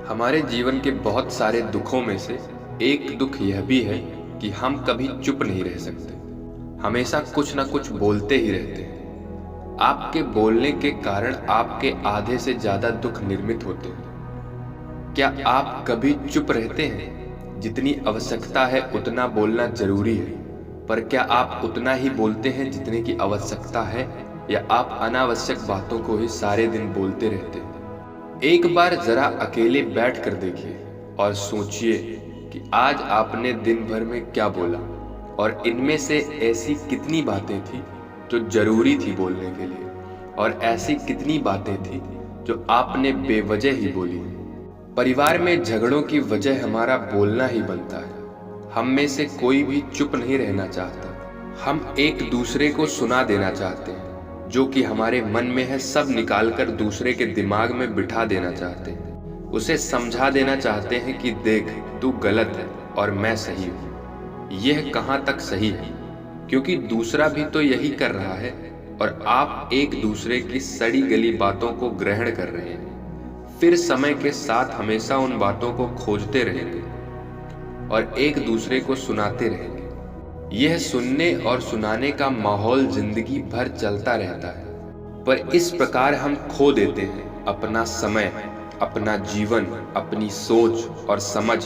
हमारे जीवन के बहुत सारे दुखों में से एक दुख यह भी है कि हम कभी चुप नहीं रह सकते। हमेशा कुछ ना कुछ बोलते ही रहते हैं। आपके बोलने के कारण आपके आधे से ज्यादा दुख निर्मित होते हैं। क्या आप कभी चुप रहते हैं? जितनी आवश्यकता है उतना बोलना जरूरी है, पर क्या आप उतना ही बोलते हैं जितने की आवश्यकता है, या आप अनावश्यक बातों को ही सारे दिन बोलते रहते हैं? एक बार जरा अकेले बैठ कर देखिए और सोचिए कि आज आपने दिन भर में क्या बोला, और इनमें से ऐसी कितनी बातें थी जो जरूरी थी बोलने के लिए, और ऐसी कितनी बातें थी जो आपने बेवजह ही बोली। परिवार में झगड़ों की वजह हमारा बोलना ही बनता है। हम में से कोई भी चुप नहीं रहना चाहता। हम एक दूसरे को सुना देना चाहते हैं, जो कि हमारे मन में है सब निकालकर दूसरे के दिमाग में बिठा देना चाहते हैं। उसे समझा देना चाहते हैं कि देख, तू गलत है और मैं सही हूँ। यह कहाँ तक सही है, क्योंकि दूसरा भी तो यही कर रहा है, और आप एक दूसरे की सड़ी गली बातों को ग्रहण कर रहे हैं। फिर समय के साथ हमेशा उन बातों को खोजते रहेंगे और एक दूसरे को सुनाते रहेंगे। यह सुनने और सुनाने का माहौल जिंदगी भर चलता रहता है, पर इस प्रकार हम खो देते हैं अपना समय, अपना जीवन, अपनी सोच और समझ,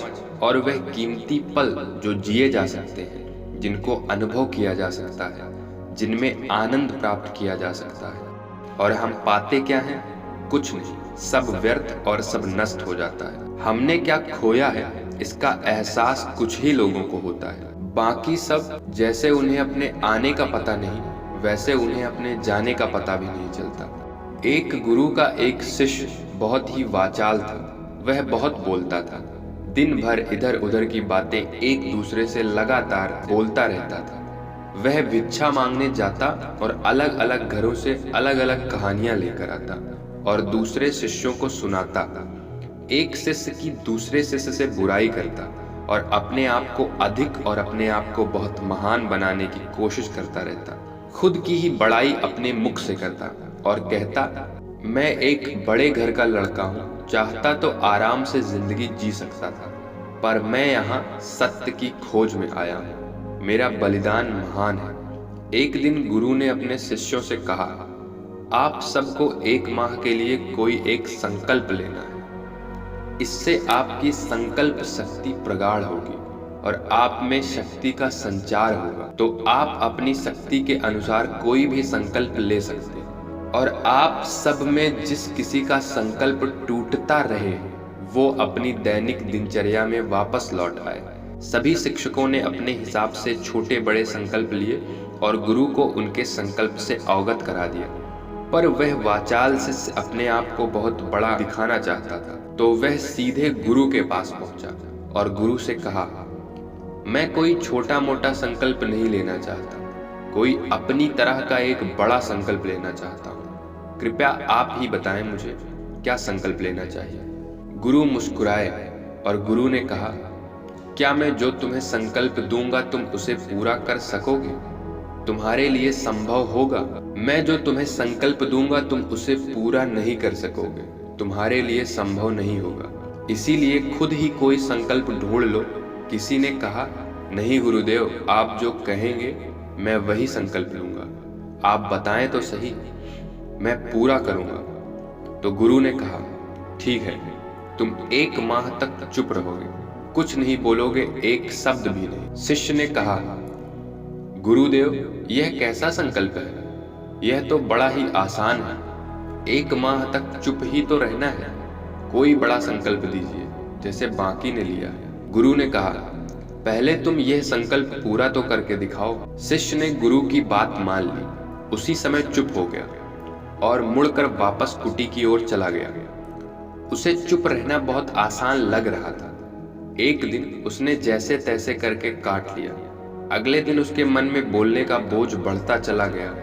और वह कीमती पल जो जिए जा सकते हैं, जिनको अनुभव किया जा सकता है, जिनमें आनंद प्राप्त किया जा सकता है। और हम पाते क्या हैं? कुछ नहीं, सब व्यर्थ और सब नष्ट हो जाता है। हमने क्या खोया है, इसका एहसास कुछ ही लोगों को होता है। बाकी सब जैसे उन्हें अपने आने का पता नहीं, वैसे उन्हें अपने जाने का पता भी नहीं चलता। एक गुरु का एक शिष्य बहुत ही वाचाल था। वह बहुत बोलता था। दिन भर इधर उधर की बातें एक दूसरे से लगातार बोलता रहता था। वह भिक्षा मांगने जाता और अलग अलग घरों से अलग अलग कहानियां लेकर आता और दूसरे शिष्यों को सुनाता। एक शिष्य की दूसरे शिष्य से बुराई करता और अपने आप को अधिक और अपने आप को बहुत महान बनाने की कोशिश करता रहता। खुद की ही बड़ाई अपने मुख से करता और कहता, मैं एक बड़े घर का लड़का हूँ, चाहता तो आराम से जिंदगी जी सकता था, पर मैं यहाँ सत्य की खोज में आया हूँ। मेरा बलिदान महान है। एक दिन गुरु ने अपने शिष्यों से कहा, आप सबको 1 माह के लिए कोई एक संकल्प लेना है। इससे आपकी संकल्प शक्ति प्रगाढ़ होगी और आप में शक्ति का संचार होगा। तो आप अपनी शक्ति के अनुसार कोई भी संकल्प ले सकते हैं, और आप सब में जिस किसी का संकल्प टूटता रहे वो अपनी दैनिक दिनचर्या में वापस लौट आए। सभी शिक्षकों ने अपने हिसाब से छोटे बड़े संकल्प लिए और गुरु को उनके संकल्प से अवगत करा दिया, पर वह वाचाल शिष्य अपने आप को बहुत बड़ा दिखाना चाहता था। तो वह सीधे गुरु के पास पहुंचा और गुरु से कहा, मैं कोई छोटा मोटा संकल्प नहीं लेना चाहता, कोई अपनी तरह का एक बड़ा संकल्प लेना चाहता हूँ। कृपया आप ही बताएं मुझे क्या संकल्प लेना चाहिए। गुरु मुस्कुराए और गुरु ने कहा, क्या मैं जो तुम्हें संकल्प दूंगा तुम उसे पूरा कर सकोगे? तुम्हारे लिए संभव होगा? मैं जो तुम्हें संकल्प दूंगा तुम उसे पूरा नहीं कर सकोगे, तुम्हारे लिए संभव नहीं होगा। इसीलिए खुद ही कोई संकल्प ढूंढ लो। किसी ने कहा, नहीं गुरुदेव, आप जो कहेंगे मैं वही संकल्प लूंगा। आप बताएं तो सही, मैं पूरा करूंगा। तो गुरु ने कहा, ठीक है, तुम 1 माह तक चुप रहोगे, कुछ नहीं बोलोगे, एक शब्द भी नहीं। शिष्य ने कहा, गुरुदेव, यह कैसा संकल्प है? यह तो बड़ा ही आसान है। 1 माह तक चुप ही तो रहना है। कोई बड़ा संकल्प दीजिए जैसे बाकी ने लिया है। गुरु ने कहा, पहले तुम यह संकल्प पूरा तो करके दिखाओ। शिष्य ने गुरु की बात मान ली। उसी समय चुप हो गया और मुड़कर वापस कुटी की ओर चला गया। उसे चुप रहना बहुत आसान लग रहा था। एक दिन उसने जैसे तैसे करके काट लिया। अगले दिन उसके मन में बोलने का बोझ बढ़ता चला गया।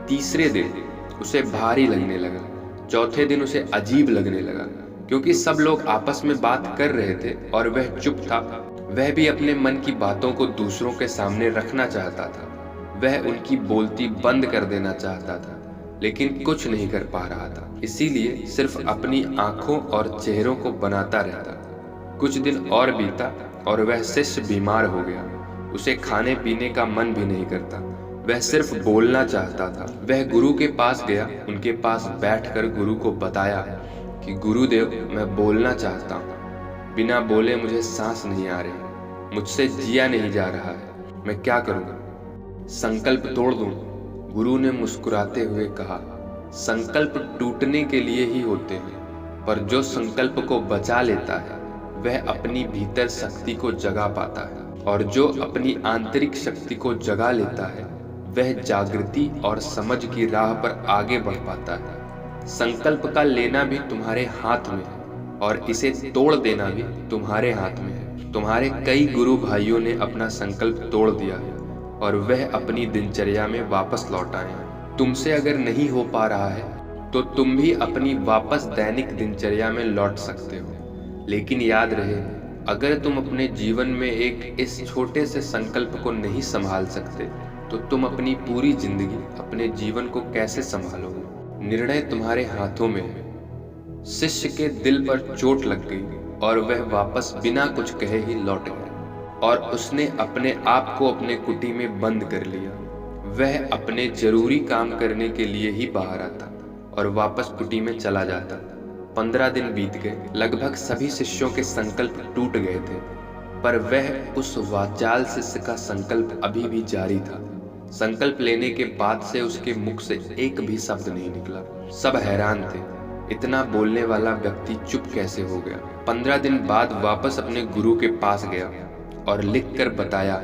तीसरे दिन उसे भारी लगने लगा। चौथे दिन उसे अजीब लगने लगा, क्योंकि सब लोग आपस में बात कर रहे थे और वह चुप था। वह भी अपने मन की बातों को दूसरों के सामने रखना चाहता था। वह उनकी बोलती बंद कर देना चाहता था। लेकिन कुछ नहीं कर पा रहा था, इसीलिए सिर्फ अपनी आंखों और चेहरों को बनाता रहता। कुछ दिन और बीता और वह शिष्य बीमार हो गया। उसे खाने पीने का मन भी नहीं करता, वह सिर्फ बोलना चाहता था। वह गुरु के पास गया, उनके पास बैठकर गुरु को बताया कि गुरुदेव, मैं बोलना चाहता हूँ, बिना बोले मुझे सांस नहीं आ रही, मुझसे जिया नहीं जा रहा है, मैं क्या करूँ? संकल्प तोड़ दूँ? गुरु ने मुस्कुराते हुए कहा, संकल्प टूटने के लिए ही होते हैं, पर जो संकल्प को बचा लेता है वह अपनी भीतर शक्ति को जगा पाता है, और जो अपनी आंतरिक शक्ति को जगा लेता है वह जागृति और समझ की राह पर आगे बढ़ पाता है। संकल्प का लेना भी तुम्हारे हाथ में है और इसे तोड़ देना भी तुम्हारे हाथ में है। तुम्हारे कई गुरु भाइयों ने अपना संकल्प तोड़ दिया है और वह अपनी दिनचर्या में वापस लौट आए हैं। तुमसे अगर नहीं हो पा रहा है तो तुम भी अपनी वापस दैनिक दिनचर्या में लौट सकते हो। लेकिन याद रहे, अगर तुम अपने जीवन में एक इस छोटे से संकल्प को नहीं संभाल सकते तो तुम अपनी पूरी जिंदगी, अपने जीवन को कैसे संभालोगे? निर्णय तुम्हारे हाथों में है। शिष्य के दिल पर चोट लग गई और वह वापस बिना कुछ कहे ही लौट गया और उसने अपने आप को अपने कुटी में बंद कर लिया। वह अपने जरूरी काम करने के लिए ही बाहर आता और वापस कुटी में चला जाता। 15 दिन बीत गए, लगभग सभी शिष्यों के संकल्प टूट गए थे, पर वह उस वाचाल शिष्य का संकल्प अभी भी जारी था। संकल्प लेने के बाद से उसके मुख से एक भी शब्द नहीं निकला। सब हैरान थे, इतना बोलने वाला व्यक्ति चुप कैसे हो गया। 15 दिन बाद वापस अपने गुरु के पास गया और लिखकर बताया,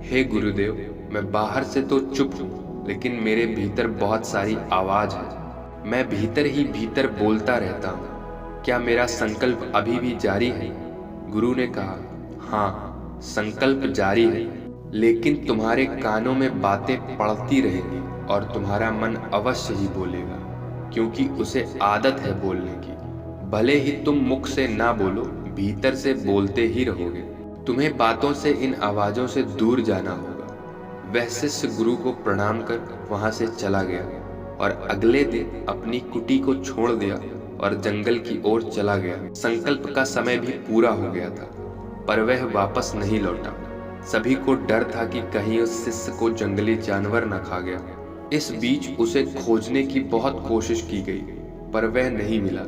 हे गुरुदेव, मैं बाहर से तो चुप हूँ, लेकिन मेरे भीतर बहुत सारी आवाज है। मैं भीतर ही भीतर बोलता रहता हूँ। क्या मेरा संकल्प अभी भी जारी है? गुरु ने कहा, हाँ, संकल्प जारी है, लेकिन तुम्हारे कानों में बातें पड़ती रहेंगी और तुम्हारा मन अवश्य ही बोलेगा, क्योंकि उसे आदत है बोलने की। भले ही तुम मुख से ना बोलो, भीतर से बोलते ही रहोगे। तुम्हें बातों से, इन आवाजों से दूर जाना होगा। वह शिष्य गुरु को प्रणाम कर वहां से चला गया और अगले दिन अपनी कुटी को छोड़ दिया और जंगल की ओर चला गया। संकल्प का समय भी पूरा हो गया था, पर वह वापस नहीं लौटा। सभी को डर था कि कहीं उस शिष्य को जंगली जानवर न खा गया। इस बीच उसे खोजने की बहुत कोशिश की गई, पर वह नहीं मिला।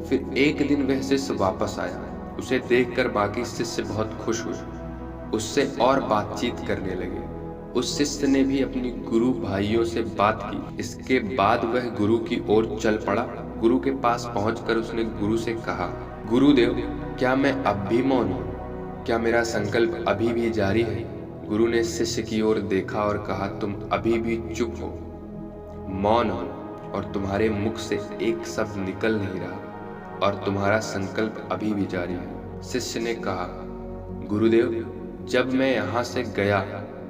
फिर एक दिन वह शिष्य वापस आया। उसे देखकर बाकी शिष्य बहुत खुश हुए, उससे और बातचीत करने लगे। उस शिष्य ने भी अपनी गुरु भाइयों से बात की। इसके बाद वह गुरु की ओर चल पड़ा। गुरु के पास पहुंचकर उसने गुरु से कहा, गुरुदेव, क्या मैं अब भी मौन हूँ? क्या मेरा संकल्प अभी भी जारी है? गुरु ने शिष्य की ओर देखा और कहा, तुम अभी भी चुप हो, मौन हो, और तुम्हारे मुख से एक शब्द निकल नहीं रहा और तुम्हारा संकल्प अभी भी जारी है। शिष्य ने कहा, गुरुदेव, जब मैं यहाँ से गया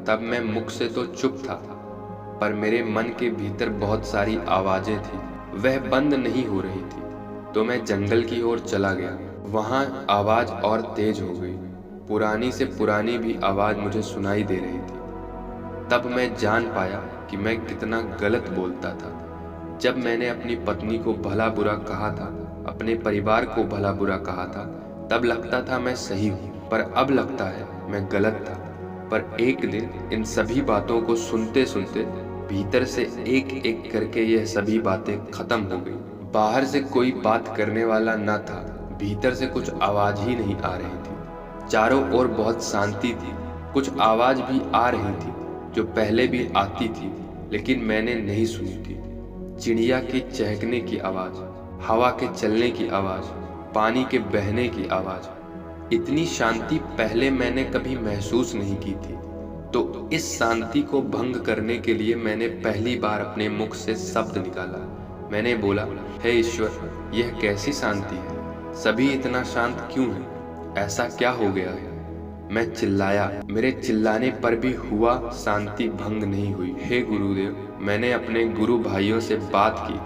तब मैं मुख से तो चुप था, पर मेरे मन के भीतर बहुत सारी आवाजें थी, वह बंद नहीं हो रही थी। तो मैं जंगल की ओर चला गया। वहाँ आवाज और तेज हो गई। पुरानी से पुरानी भी आवाज मुझे सुनाई दे रही थी। तब मैं जान पाया कि मैं कितना गलत बोलता था। जब मैंने अपनी पत्नी को भला बुरा कहा था, अपने परिवार को भला बुरा कहा था, तब लगता था मैं सही हूँ, पर अब लगता है मैं गलत था। पर एक दिन इन सभी बातों को सुनते सुनते भीतर से एक एक करके यह सभी बातें खत्म हो गई। बाहर से कोई बात करने वाला न था, भीतर से कुछ आवाज ही नहीं आ रही थी। चारों ओर बहुत शांति थी। कुछ आवाज भी आ रही थी जो पहले भी आती थी, लेकिन मैंने नहीं सुनी थी। चिड़िया के चहकने की आवाज, हवा के चलने की आवाज, पानी के बहने की आवाज। इतनी शांति पहले मैंने कभी महसूस नहीं की थी। तो इस शांति को भंग करने के लिए मैंने पहली बार अपने मुख से शब्द निकाला। मैंने बोला, हे ईश्वर, यह कैसी शांति है? सभी इतना शांत क्यों हैं? ऐसा क्या हो गया है? मैं चिल्लाया। मेरे चिल्लाने पर भी हुआ, शांति भंग नहीं हुई। हे गुरुदेव, मैंने अपने गुरु भाइयों से बात की,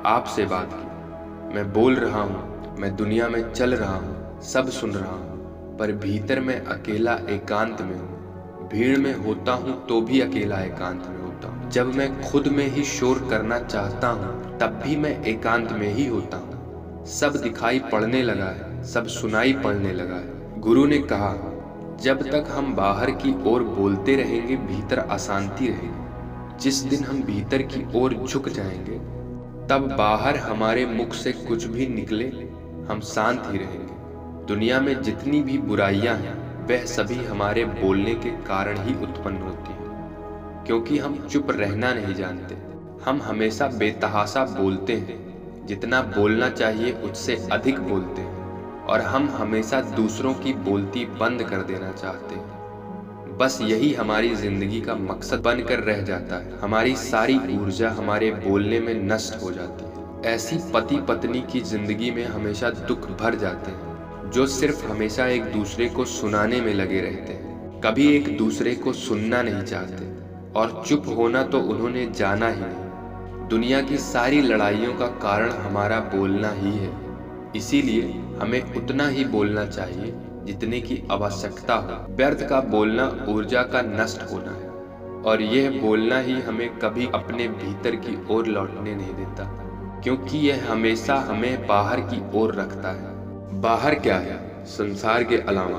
आपसे बात की। मैं बोल रहा हूँ, मैं दुनिया में चल रहा हूँ, सब सुन रहा हूँ, पर भीतर मैं अकेला एकांत में हूँ। भीड़ में होता हूँ तो भी अकेला एकांत में होता हूँ। होता हूँ। जब मैं खुद में ही शोर करना चाहता हूँ तब भी मैं एकांत में ही होता हूँ। सब दिखाई पड़ने लगा है, सब सुनाई पड़ने लगा है। गुरु ने कहा, जब तक हम बाहर की ओर बोलते रहेंगे भीतर अशांति रहेगी। जिस दिन हम भीतर की ओर झुक जाएंगे तब बाहर हमारे मुख से कुछ भी निकले हम शांत ही रहेंगे। दुनिया में जितनी भी बुराइयां हैं वह सभी हमारे बोलने के कारण ही उत्पन्न होती हैं, क्योंकि हम चुप रहना नहीं जानते। हम हमेशा बेतहाशा बोलते हैं, जितना बोलना चाहिए उससे अधिक बोलते हैं, और हम हमेशा दूसरों की बोलती बंद कर देना चाहते हैं। बस यही हमारी जिंदगी का मकसद बनकर रह जाता है। हमारी सारी ऊर्जा हमारे बोलने में नष्ट हो जाती है। ऐसी पति पत्नी की जिंदगी में हमेशा दुख भर जाते हैं, जो सिर्फ हमेशा एक दूसरे को सुनाने में लगे रहते हैं, कभी एक दूसरे को सुनना नहीं चाहते, और चुप होना तो उन्होंने जाना ही नहीं। दुनिया की सारी लड़ाइयों का कारण हमारा बोलना ही है। इसीलिए हमें उतना ही बोलना चाहिए जितने की आवश्यकता हो। व्यर्थ का बोलना ऊर्जा का नष्ट होना है, और यह बोलना ही हमें कभी अपने भीतर की ओर लौटने नहीं देता, क्योंकि यह हमेशा हमें बाहर की ओर रखता है। बाहर क्या है? संसार के अलावा।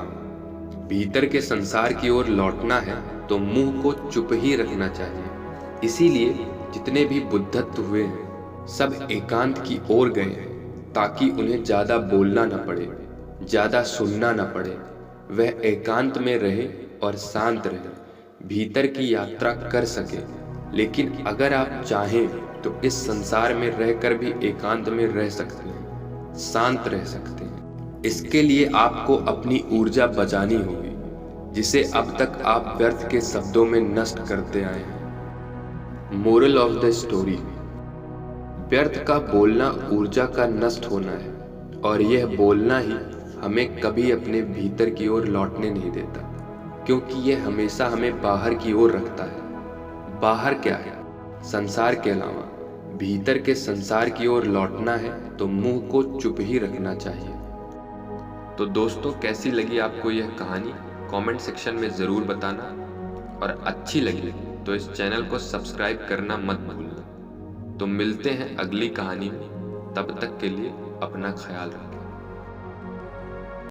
भीतर के संसार की ओर लौटना है तो मुंह को चुप ही रखना चाहिए। इसीलिए जितने भी बुद्धत्व हुए हैं सब एकांत की ओर गए हैं, ताकि उन्हें ज्यादा बोलना न पड़े, ज्यादा सुनना न पड़े। वह एकांत में रहे और शांत रहे, भीतर की यात्रा कर सके। लेकिन अगर आप चाहें तो इस संसार में रहकर भी एकांत में रह सकते हैं, शांत रह सकते हैं। इसके लिए आपको अपनी ऊर्जा बचानी होगी, जिसे अब तक आप व्यर्थ के शब्दों में नष्ट करते आए हैं। मोरल ऑफ द स्टोरी: व्यर्थ का बोलना ऊर्जा का नष्ट होना है, और यह बोलना ही हमें कभी अपने भीतर की ओर लौटने नहीं देता, क्योंकि यह हमेशा हमें बाहर की ओर रखता है। बाहर क्या है? संसार के अलावा। भीतर के संसार की ओर लौटना है तो मुंह को चुप ही रखना चाहिए। तो दोस्तों, कैसी लगी आपको यह कहानी? कमेंट सेक्शन में ज़रूर बताना, और अच्छी लगी तो इस चैनल को सब्सक्राइब करना मत भूलना। तो मिलते हैं अगली कहानी में, तब तक के लिए अपना ख्याल रखें।